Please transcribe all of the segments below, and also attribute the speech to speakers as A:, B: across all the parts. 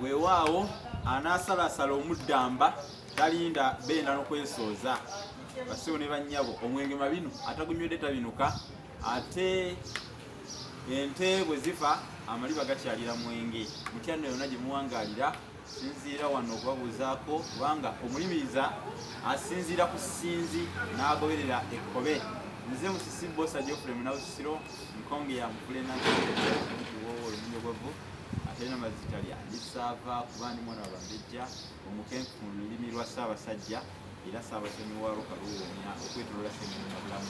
A: weewaawo anaasalasala omuddamba talinda benda n'okwesooza basiwo ne bannyabo omwenge mabinu atagunywedde tabinuka ate ente bwe zifa amaliba gakyalira mwenge mutyano yonna gye muwangaalira sinziira wano okubabuuzaako kubanga omulimiriza asinziira ku ssinzi n'agoberera ekkobe nze musisi bosa Geoffrey Munnabusiro nkonge ya mukulenaakiwoolumunyogwavu ate namazitali andisaava kuba ndi mwana wabambejja omukenfu mu lulimi lwa Ssaabasajja era Ssaabasonyi wa Lukaluwoonya okwetoloola sseminabulamu.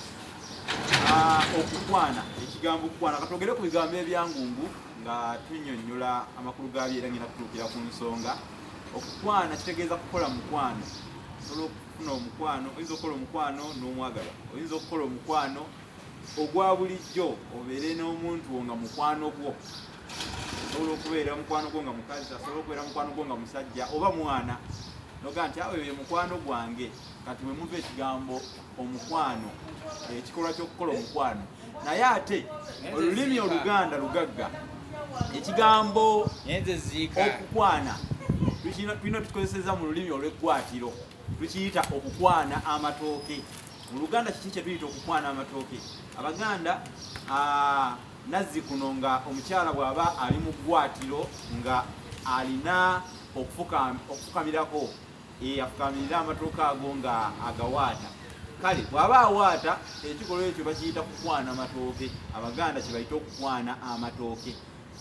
A: Okukwana ekigambo okukwana katwogere ku bigambo ebyangungu nga tunnyonnyola amakulu gaabyo era ngenda kutuukira ku nsonga. Okukwana kitegeeza kukola mukwano. Osobola okufuna omukwano, oyinza okukola omukwano n'omwagala, oyinza okukola omukwano ogwa bulijjo obeere n'omuntu wo nga mukwano gwo. Osobola okubeera mukwano gwo nga mukazi, asobola okubeera mukwano gwo nga musajja oba mwana noga nti awo ye mukwano gwange. Kati bwe muva ekigambo omukwano ekikolwa ky'okukola omukwano naye ate olulimi Oluganda lugagga ekigambo okukwana tulina tukozeseza mu lulimi olw'eggwatiro tukiyita okukwana amatooke. Mu Luganda kiki kye tuyita okukwana amatooke? Abaganda Nazzikuno nga omukyala bw'aba ali mu ggwatiro nga alina okufukamirako afukamirira amatooke ago nga agawaata. Kale bw'aba awaata ekikolwa ekyo bakiyita kukwana amatooke. Abaganda kye bayita okukwana amatooke.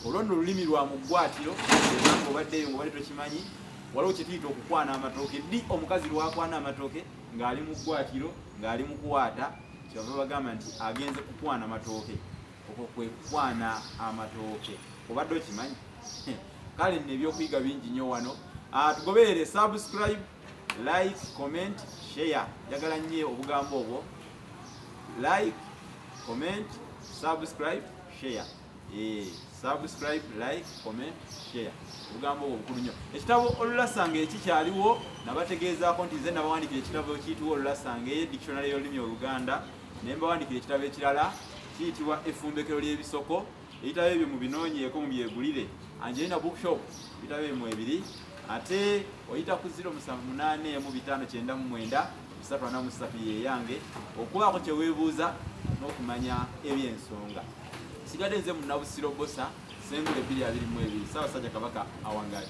A: Olwo nno olulimi lwa mu ggwatiro nga obaddeyo ng'obadde tokimanyi waliwo kye tuyita okukwana amatooke. Ddi omukazi lwakwana amatooke ng'ali mu ggwatiro ng'ali mu kuwaata kyava bagamba nti agenze kukwana amatooke. Okwo kwe kukwana amatooke. Obadde okimanyi? Kale nno ebyokuyiga bingi nnyo wano. Tugoberere subscribe, like, comment, share. Njagala nnyo obugambo obwo. Like, comment, subscribe, share. Subscribe, like, comment, share. Obugambo obwo bukulu nnyo. Ekitabo Olulasange ekikyaliwo nabategeezaako nti nze nabawandiikira ekitabo ekiyitibwa Olulasange dictionary y'olulimi Oluganda ne mbawandiikira ekitabo ekirala kiyitibwa Effumbekero ly'ebisoko. Ebitabo ebyo mubinoonyeeko mubyegulire. Angelina Bookshop ebitabo ebyo mwebiri. Ate oyita ku 0784599343 ye yange okubaako kye weebuuza n'okumanya eby'ensonga. Sigadde nze Munnabusiro Bosa Sengule 222 Ssaabasajja Kabaka awangaale.